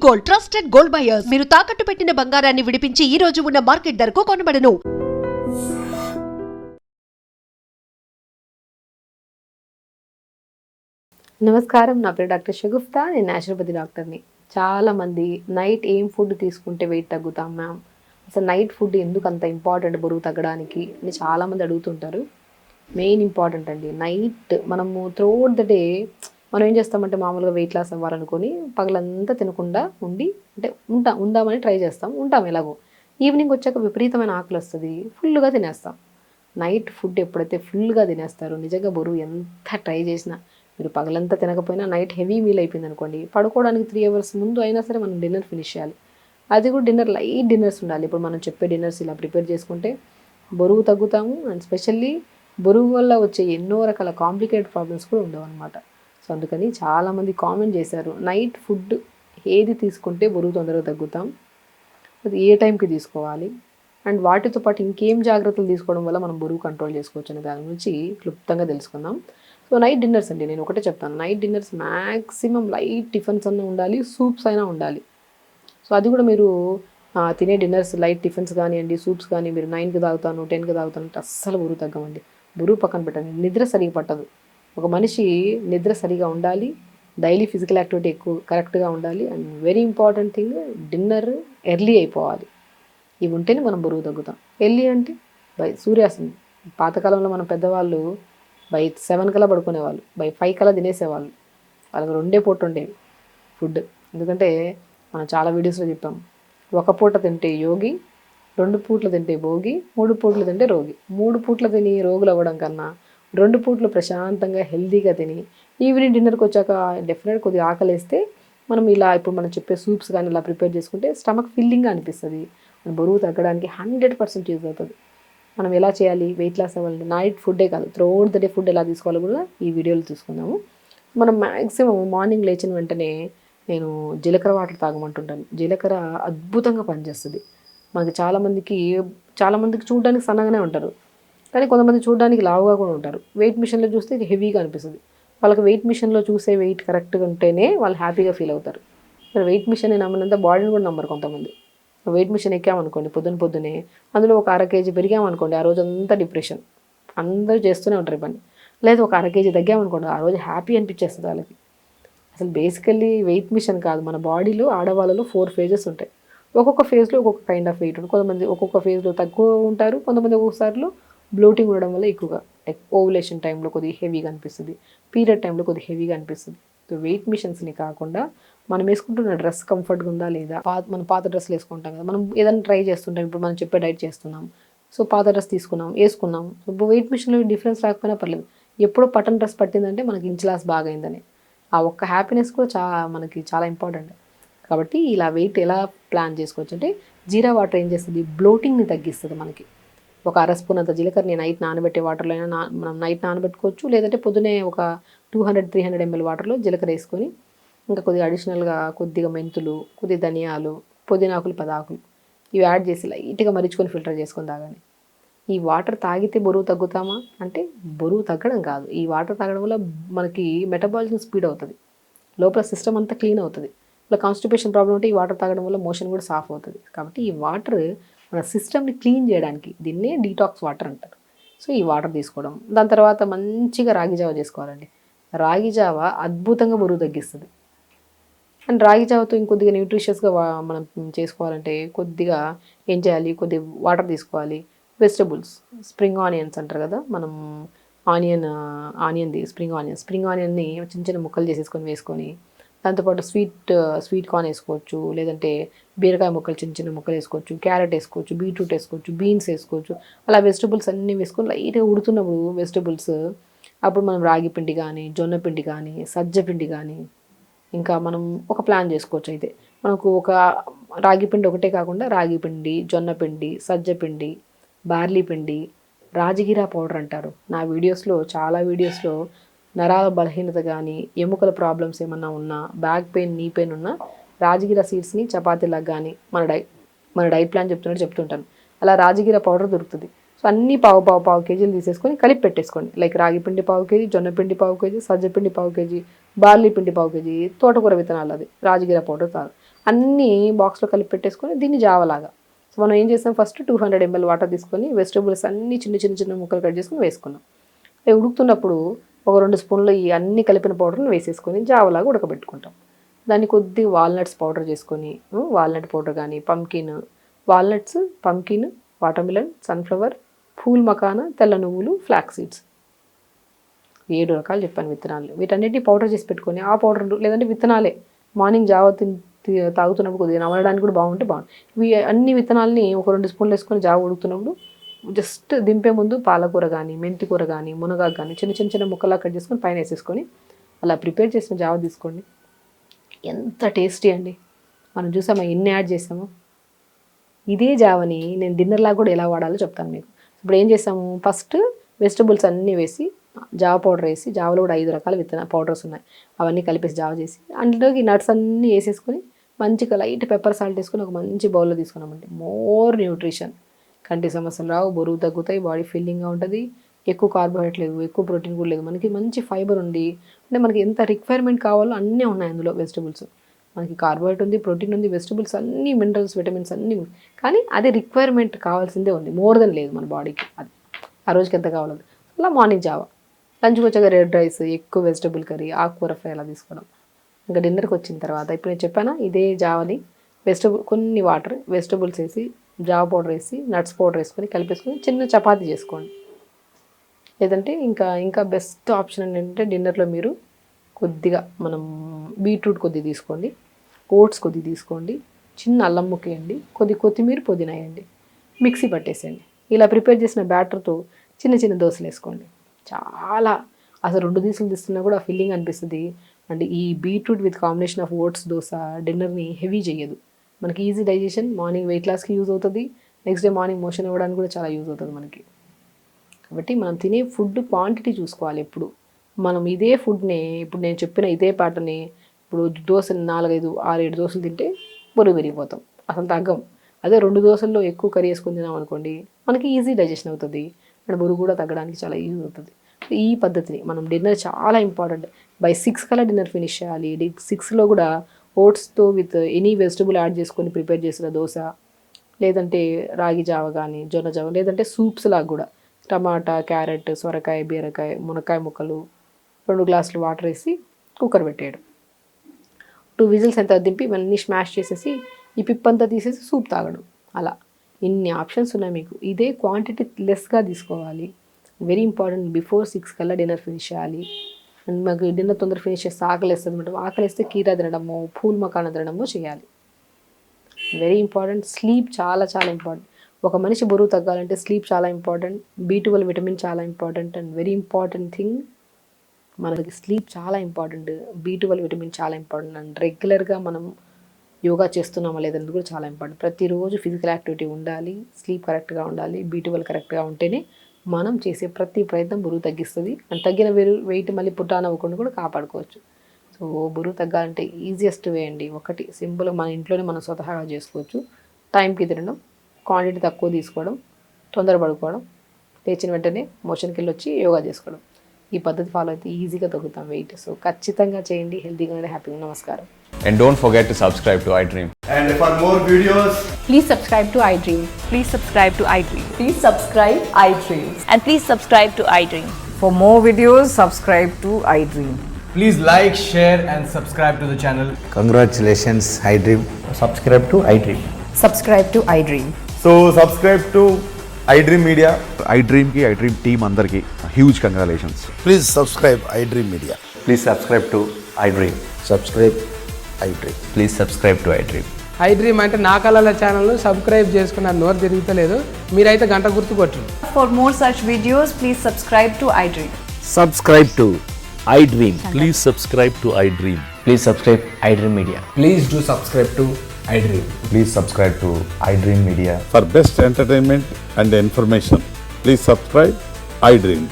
Gold, trusted gold buyers. మీరు తాకట్టు పెట్టిన బంగారాన్ని విడిపించి ఈ రోజు ఉన్న మార్కెట్ ధరకు కొనబడను. నమస్కారం, నా పేరు డాక్టర్ షగుఫ్తా. నేను న్యాచురోపతి డాక్టర్ని. చాలామంది నైట్ ఏం ఫుడ్ తీసుకుంటే వెయిట్ తగ్గుతాం మ్యామ్, అసలు నైట్ ఫుడ్ ఎందుకు అంత ఇంపార్టెంట్ బరువు తగ్గడానికి అని చాలామంది అడుగుతుంటారు. మెయిన్ ఇంపార్టెంట్ అండి. నైట్ మనము త్రూఅవుట్ ద డే మనం ఏం చేస్తామంటే మామూలుగా వెయిట్ లాస్ అవ్వాలనుకొని పగలంతా తినకుండా ఉందామని ట్రై చేస్తాం, ఉంటాం ఎలాగో. ఈవినింగ్ వచ్చాక విపరీతమైన ఆకలి వస్తుంది, ఫుల్గా తినేస్తాం. నైట్ ఫుడ్ ఎప్పుడైతే ఫుల్గా తినేస్తారో నిజంగా బరువు ఎంత ట్రై చేసినా, మీరు పగలంతా తినకపోయినా నైట్ హెవీ మీల్ అయిపోయింది అనుకోండి, పడుకోవడానికి 3 hours ముందు అయినా సరే మనం డిన్నర్ ఫినిష్ చేయాలి. అది కూడా డిన్నర్ లైట్ డిన్నర్స్ ఉండాలి. ఇప్పుడు మనం చెప్పే డిన్నర్స్ ఇలా ప్రిపేర్ చేసుకుంటే బరువు తగ్గుతాము. అండ్ స్పెషల్లీ బరువు వల్ల వచ్చే ఎన్నో రకాల కాంప్లికేటెడ్ ప్రాబ్లమ్స్ కూడా ఉండవు అనమాట. సో అందుకని చాలామంది కామెంట్ చేశారు, నైట్ ఫుడ్ ఏది తీసుకుంటే బరువు తొందరగా తగ్గుతాం, అది ఏ టైంకి తీసుకోవాలి, అండ్ వాటితో పాటు ఇంకేం జాగ్రత్తలు తీసుకోవడం వల్ల మనం బరువు కంట్రోల్ చేసుకోవచ్చు అనే దాని గురించి క్లుప్తంగా తెలుసుకుందాం. సో నైట్ డిన్నర్స్ అండి, నేను ఒకటే చెప్తాను, night dinners maximum light tiffins అన్న ఉండాలి, సూప్స్ అయినా ఉండాలి. సో అది కూడా మీరు తినే డిన్నర్స్ లైట్ టిఫిన్స్ కానివ్వండి, సూప్స్ కానీ మీరు 9కి తాగుతాను 10కి తాగుతాను అంటే అస్సలు బరువు తగ్గమండి. బరువు పక్కన పెట్టండి, నిద్ర సరిగా పట్టదు. ఒక మనిషి నిద్ర సరిగా ఉండాలి, డైలీ ఫిజికల్ యాక్టివిటీ ఎక్కువ కరెక్ట్గా ఉండాలి, and very important thing dinner early అయిపోవాలి. ఇవి ఉంటేనే మనం బరువు తగ్గుతాం. ఎర్లీ అంటే బై సూర్యాస్తమయం. పాతకాలంలో మన పెద్దవాళ్ళు బై 7 కల్లా పడుకునేవాళ్ళు, బై 5 కల్లా తినేసేవాళ్ళు. వాళ్ళకి 2 పూట ఉండేవి ఫుడ్. ఎందుకంటే మనం చాలా వీడియోస్లో చెప్పాం, ఒక పూట తింటే యోగి, 2 పూట్లు తింటే భోగి, 3 పూట్లు తింటే రోగి. 3 పూట్లు తిని రోగులు అవ్వడం కన్నా 2 పూట్లు ప్రశాంతంగా హెల్తీగా తిని ఈవినింగ్ డిన్నర్కి వచ్చాక డెఫినెట్ కొద్దిగా ఆకలిస్తే మనం ఇలా ఇప్పుడు మనం చెప్పే సూప్స్ కానీ ఇలా ప్రిపేర్ చేసుకుంటే స్టమక్ ఫిల్లింగ్గా అనిపిస్తుంది. మన బరువు తగ్గడానికి 100% యూజ్ అవుతుంది. మనం ఎలా చేయాలి, వెయిట్ లాస్ అవ్వాలంటే నైట్ ఫుడ్డే కాదు, త్రూఅవుట్ ద డే ఫుడ్ ఎలా తీసుకోవాలో కూడా ఈ వీడియోలో తీసుకుందాము. మనం మ్యాక్సిమం మార్నింగ్ లేచిన వెంటనే నేను జీలకర్ర వాటర్ తాగమంటుంటాను. జీలకర్ర అద్భుతంగా పనిచేస్తుంది. మనకి చాలామందికి చూడడానికి సన్నగానే ఉంటారు, కానీ కొంతమంది చూడడానికి లావుగా కూడా ఉంటారు. వెయిట్ మిషన్లో చూస్తే ఇది హెవీగా అనిపిస్తుంది. వాళ్ళకి వెయిట్ మిషన్లో చూసే వెయిట్ కరెక్ట్గా ఉంటేనే వాళ్ళు హ్యాపీగా ఫీల్ అవుతారు. మరి వెయిట్ మిషన్ నమ్మినంత బాడీని కూడా నమ్మరు కొంతమంది. వెయిట్ మిషన్ ఎక్కామనుకోండి పొద్దున్నే అందులో ఒక 1/2 kg పెరిగామనుకోండి, ఆ రోజు అంతా డిప్రెషన్, అందరూ చేస్తూనే ఉంటారు పని. లేదు ఒక 1/2 kg తగ్గామనుకోండి, ఆ రోజు హ్యాపీ అనిపించేస్తుంది వాళ్ళకి. అసలు బేసికల్లీ వెయిట్ మిషన్ కాదు, మన బాడీలో ఆడవాళ్ళలో 4 phases ఉంటాయి. ఒక్కొక్క ఫేజ్లో ఒక్కొక్క కైండ్ ఆఫ్ వెయిట్ ఉంటుంది. కొంతమంది ఒక్కొక్క ఫేజ్లో తక్కువ ఉంటారు, కొంతమంది ఒక్కొక్కసారిలో బ్లోటింగ్ ఉండడం వల్ల ఎక్కువగా, లైక్ ఓవులేషన్ టైంలో కొద్దిగా హెవీగా అనిపిస్తుంది, పీరియడ్ టైంలో కొద్దిగా హెవీగా అనిపిస్తుంది. సో వెయిట్ మిషన్స్ని కాకుండా మనం వేసుకుంటున్న డ్రెస్ కంఫర్ట్గా ఉందా లేదా, మనం పాత డ్రెస్సులు వేసుకుంటాం కదా, మనం ఏదైనా ట్రై చేస్తుంటాం, ఇప్పుడు మనం చెప్పే డైట్ చేస్తున్నాం, సో పాత డ్రెస్ తీసుకున్నాం వేసుకున్నాం, సో వెయిట్ మిషన్లో డిఫరెన్స్ రాకపోయినా పర్లేదు, ఎప్పుడో పట్టన్ డ్రెస్ పట్టిందంటే మనకి ఇంచ్ లాస్ బాగా అయిందని ఆ ఒక్క హ్యాపీనెస్ కూడా మనకి చాలా ఇంపార్టెంట్. కాబట్టి ఇలా వెయిట్ ఎలా ప్లాన్ చేసుకోవచ్చు అంటే, జీరా వాటర్ ఏం చేస్తుంది, బ్లోటింగ్ని తగ్గిస్తుంది. మనకి ఒక 1/2 స్పూన్ అంత జీలకర్రని నైట్ నానబెట్టే వాటర్లో అయినా మనం నైట్ నానబెట్టుకోవచ్చు, లేదంటే పొద్దునే ఒక 200-300 ml వాటర్లో జీలకర్ర వేసుకొని ఇంకా కొద్దిగా అడిషనల్గా కొద్దిగా మెంతులు, కొద్దిగా ధనియాలు, పుదీనాకులు 10 ఆకులు ఇవి యాడ్ చేసి లైట్గా మరిచుకొని ఫిల్టర్ చేసుకొని తాగాలి. ఈ వాటర్ తాగితే బరువు తగ్గుతామా అంటే బరువు తగ్గడం కాదు, ఈ వాటర్ తాగడం వల్ల మనకి మెటబాలిజం స్పీడ్ అవుతుంది, లోపల సిస్టమ్ అంతా క్లీన్ అవుతుంది. ఇలా కాన్స్టిపేషన్ ప్రాబ్లం ఉంటే ఈ వాటర్ తాగడం వల్ల మోషన్ కూడా సాఫ్ అవుతుంది. కాబట్టి ఈ వాటర్ మన సిస్టమ్ని క్లీన్ చేయడానికి, దీన్నే డీటాక్స్ వాటర్ అంటారు. సో ఈ వాటర్ తీసుకోవడం, దాని తర్వాత మంచిగా రాగి జావ చేసుకోవాలండి. రాగి జావ అద్భుతంగా బరువు తగ్గిస్తుంది. అండ్ రాగి జావతో ఇంకొద్దిగా న్యూట్రిషియస్గా మనం చేసుకోవాలంటే కొద్దిగా ఏం చేయాలి, కొద్దిగా వాటర్ తీసుకోవాలి, వెజిటబుల్స్, స్ప్రింగ్ ఆనియన్స్ అంటారు కదా, మనం ఆనియన్ది స్ప్రింగ్ ఆనియన్ని చిన్న చిన్న ముక్కలు చేసేసుకొని వేసుకొని, దాంతోపాటు స్వీట్ కార్న్ వేసుకోవచ్చు, లేదంటే బీరకాయ ముక్కలు చిన్న చిన్న ముక్కలు వేసుకోవచ్చు, క్యారెట్ వేసుకోవచ్చు, బీట్రూట్ వేసుకోవచ్చు, బీన్స్ వేసుకోవచ్చు. అలా వెజిటబుల్స్ అన్నీ వేసుకొని లైట్గా ఉడుతున్నప్పుడు వెజిటబుల్స్, అప్పుడు మనం రాగి పిండి కానీ, జొన్న పిండి కానీ, సజ్జ పిండి కానీ, ఇంకా మనం ఒక ప్లాన్ చేసుకోవచ్చు. అయితే మనకు ఒక రాగి పిండి ఒకటే కాకుండా రాగి పిండి, జొన్న పిండి, సజ్జ పిండి, బార్లీ పిండి, రాజగిరా పౌడర్ అంటారు. నా వీడియోస్లో చాలా వీడియోస్లో నరాల బలహీనత కానీ, ఎముకల ప్రాబ్లమ్స్ ఏమన్నా ఉన్నా, బ్యాక్ పెయిన్, నీ పెయిన్ ఉన్నా రాజగిరా సీడ్స్ని చపాతీలాగా కానీ మన డైట్ ప్లాన్ చెప్తుంటాను. అలా రాజగిరా పౌడర్ దొరుకుతుంది. సో అన్నీ పావు కేజీలు తీసేసుకొని కలిపి పెట్టేసుకోండి. లైక్ రాగి పిండి పావు కేజీ, జొన్న పిండి పావు కేజీ, సజ్జ పిండి పావు కేజీ, బార్లీ పిండి పావు కేజీ, తోటకూర విత్తనాలు, అది రాజగిరా పౌడర్ తాగు. అన్నీ బాక్స్లో కలిపి పెట్టేసుకొని దీన్ని జావలాగా. సో మనం ఏం చేస్తాం, ఫస్ట్ 200 ml వాటర్ తీసుకొని వెజిటబుల్స్ అన్నీ చిన్న ముక్కలు కట్ చేసుకొని వేసుకున్నాం. అవి ఉడుకుతున్నప్పుడు ఒక 2 స్పూన్లు ఈ అన్ని కలిపిన పౌడర్ని వేసేసుకొని జావలాగా ఉడకబెట్టుకుంటాం. దాన్ని కొద్దిగా వాల్నట్స్ పౌడర్ చేసుకొని, వాల్నట్ పౌడర్ కానీ walnuts, pumpkin, watermelon, sunflower, pool makhana, తెల్ల నువ్వులు, ఫ్లాక్స్ సీడ్స్, 7 రకాలు చెప్పాను విత్తనాలు. వీటన్నిటిని పౌడర్ చేసి పెట్టుకొని ఆ పౌడర్ లేదంటే విత్తనాలే మార్నింగ్ జావ తాగుతున్నప్పుడు కొద్దిగా నమలడానికి కూడా బాగుంటుంది. ఇవి అన్ని విత్తనాలని ఒక 2 స్పూన్లు వేసుకొని జావ ఉడుకుతున్నప్పుడు జస్ట్ దింపే ముందు పాలకూర కానీ, మెంతి కూర కానీ, మునగాకు కానీ చిన్న ముక్కలా కట్ చేసుకొని పైన వేసేసుకొని అలా ప్రిపేర్ చేసిన జావ తీసుకోండి. ఎంత టేస్టీ అండి. మనం చూసామా ఎన్ని యాడ్ చేసాము. ఇదే జావని నేను డిన్నర్లా కూడా ఎలా వాడాలో చెప్తాను మీకు. ఇప్పుడు ఏం చేసాము, ఫస్ట్ వెజిటబుల్స్ అన్నీ వేసి జావ పౌడర్ వేసి, జావలో కూడా 5 రకాల పౌడర్స్ ఉన్నాయి, అవన్నీ కలిపేసి జావ చేసి అందులోకి నట్స్ అన్నీ వేసేసుకొని మంచిగా లైట్ పెప్పర్ సాల్ట్ వేసుకొని ఒక మంచి బౌల్లో తీసుకున్నామంటే మోర్ న్యూట్రిషన్, కంటి సమస్యలు రావు, బరువు తగ్గుతాయి, బాడీ ఫీలింగ్గా ఉంటుంది, ఎక్కువ కార్బోహైడ్రేట్ లేదు, ఎక్కువ ప్రోటీన్ కూడా లేదు, మనకి మంచి ఫైబర్ ఉంది. అంటే మనకి ఎంత రిక్వైర్మెంట్ కావాలో అన్నీ ఉన్నాయి అందులో. వెజిటబుల్స్ మనకి కార్బోహైడ్రేట్ ఉంది, ప్రోటీన్ ఉంది, వెజిటబుల్స్ అన్నీ మినరల్స్, విటమిన్స్ అన్నీ ఉంది. కానీ అదే రిక్వైర్మెంట్ కావాల్సిందే ఉంది, మోర్ దెన్ లేదు మన బాడీకి. అది ఆ రోజుకి ఎంత కావాలో అలా. మార్నింగ్ జావా, లంచ్కి వచ్చాక రెడ్ రైస్, ఎక్కువ వెజిటబుల్ కర్రీ, ఆకుకూర ఫ్రై అలా తీసుకోవడం. ఇంకా డిన్నర్కి వచ్చిన తర్వాత ఇప్పుడు నేను చెప్పానా ఇదే జావని కొన్ని వాటర్, వెజిటబుల్స్ వేసి, జావ పౌడర్ వేసి, నట్స్ పౌడర్ వేసుకొని కలిపేసుకొని చిన్న చపాతీ చేసుకోండి. లేదంటే ఇంకా బెస్ట్ ఆప్షన్ ఏంటంటే డిన్నర్లో మీరు కొద్దిగా మనం బీట్రూట్ కొద్దిగా తీసుకోండి, ఓట్స్ కొద్దిగా తీసుకోండి, చిన్న అల్లం ముక్క వేయండి, కొత్తిమీర, పుదీనా వేయండి, మిక్సీ పట్టేసేయండి. ఇలా ప్రిపేర్ చేసిన బ్యాటర్తో చిన్న దోశలు వేసుకోండి. చాలా అసలు 2 దోశలు తీస్తున్నా కూడా ఫీలింగ్ అనిపిస్తుంది. అంటే ఈ beetroot with combination of oats dosa డిన్నర్ని హెవీ చేయదు, మనకి ఈజీ డైజెషన్, మార్నింగ్ వెయిట్ లాస్కి యూజ్ అవుతుంది, నెక్స్ట్ డే మార్నింగ్ మోషన్ అవ్వడానికి కూడా చాలా యూజ్ అవుతుంది మనకి. కాబట్టి మనం తినే ఫుడ్ క్వాంటిటీ చూసుకోవాలి ఎప్పుడు. మనం ఇదే ఫుడ్ని ఇప్పుడు నేను చెప్పిన ఇదే ప్యాటర్ని ఇప్పుడు దోశలు 4, 5, 6, 7 దోశలు తింటే బరువు పెరిగిపోతాం, అసలు తగ్గం. అదే 2 దోశల్లో ఎక్కువ కర్రీ వేసుకొని తినాం అనుకోండి, మనకి ఈజీ డైజెషన్ అవుతుంది, అండ్ బరువు కూడా తగ్గడానికి చాలా యూజ్ అవుతుంది. ఈ పద్ధతిని మనం డిన్నర్ చాలా ఇంపార్టెంట్. బై 6 కల్లా డిన్నర్ ఫినిష్ చేయాలి. 6లో కూడా ఓట్స్తో విత్ ఎనీ వెజిటబుల్ యాడ్ చేసుకొని ప్రిపేర్ చేసిన దోశ, లేదంటే రాగి జావ కానీ, జొన్న జావ, లేదంటే సూప్స్ లాగా కూడా టమాటా, క్యారెట్, సొరకాయ, బీరకాయ, మునక్కాయ ముక్కలు, 2 గ్లాసులు వాటర్ వేసి కుక్కర్ పెట్టేయడం. 2 విజిల్స్ ఎంత దింపి ఇవన్నీ స్మాష్ చేసేసి ఈ పిప్పంతా తీసేసి సూప్ తాగడం. అలా ఇన్ని ఆప్షన్స్ ఉన్నాయి మీకు. ఇదే క్వాంటిటీ లెస్గా తీసుకోవాలి. Very important. బిఫోర్ 6 కల్లా డిన్నర్ ఫినిష్ చేయాలి. అండ్ మాకు డిన్నర్ తొందర ఫినిష్ చేస్తే ఆకలిస్తుంది అనమాట. ఆకలిస్తే కీరా తినడము, పూల్ మకానా తినడము చేయాలి. Very important. స్లీప్ చాలా ఇంపార్టెంట్. ఒక మనిషి బరువు తగ్గాలంటే స్లీప్ చాలా ఇంపార్టెంట్, B12 విటమిన్ చాలా important, and very important thing మనకి స్లీప్ చాలా ఇంపార్టెంట్, B12 విటమిన్ చాలా ఇంపార్టెంట్. అండ్ రెగ్యులర్గా మనం యోగా చేస్తున్నామా లేదని కూడా చాలా ఇంపార్టెంట్. ప్రతిరోజు ఫిజికల్ యాక్టివిటీ ఉండాలి, స్లీప్ కరెక్ట్గా ఉండాలి, B12 కరెక్ట్గా ఉంటేనే మనం చేసే ప్రతి ప్రయత్నం బరువు తగ్గిస్తుంది. అండ్ తగ్గిన వెయిట్ మళ్ళీ పుట్టాన్ అవ్వకుండా కూడా కాపాడుకోవచ్చు. సో బరువు తగ్గాలంటే ఈజియెస్ట్ వే అండి ఒకటి, సింపుల్గా మన ఇంట్లోనే మనం స్వతహాగా చేసుకోవచ్చు. టైంకి తినడం, క్వాంటిటీ తక్కువ తీసుకోవడం, తొందర పడుకోవడం, లేచిన వెంటనే మోషన్కి వెళ్ళి వచ్చి యోగా చేసుకోవడం. ఈ పద్ధతి ఫాలో అయితే ఈజీగా తగ్గుతాం వెయిట్. సో ఖచ్చితంగా చేయండి, హెల్తీగా ఉండండి, హ్యాపీగా. నమస్కారం. And don't forget to subscribe to iDream. And for more videos, Please subscribe to iDream. Please subscribe to iDream. Please subscribe iDream. And please subscribe to iDream. For more videos, subscribe to iDream. please like, share and subscribe to the channel. Congratulations, iDream. Subscribe to iDream. Subscribe to iDream. So subscribe to iDream Media. iDream ki iDream team andarki huge congratulations. Please subscribe iDream Media. Please subscribe to iDream. Subscribe iDream. Please subscribe to iDream. iDream అంటే నా కళల channel subscribe చేసుకున్న నోరు తిరుగుతలేదు, మీరైతే గంట గుర్తు కొట్టండి. For more such videos, please subscribe to iDream. Subscribe to iDream. Please subscribe to iDream. Please subscribe iDream Media. Please do subscribe to iDream. Please subscribe to iDream Media. For best entertainment and information, please subscribe iDream.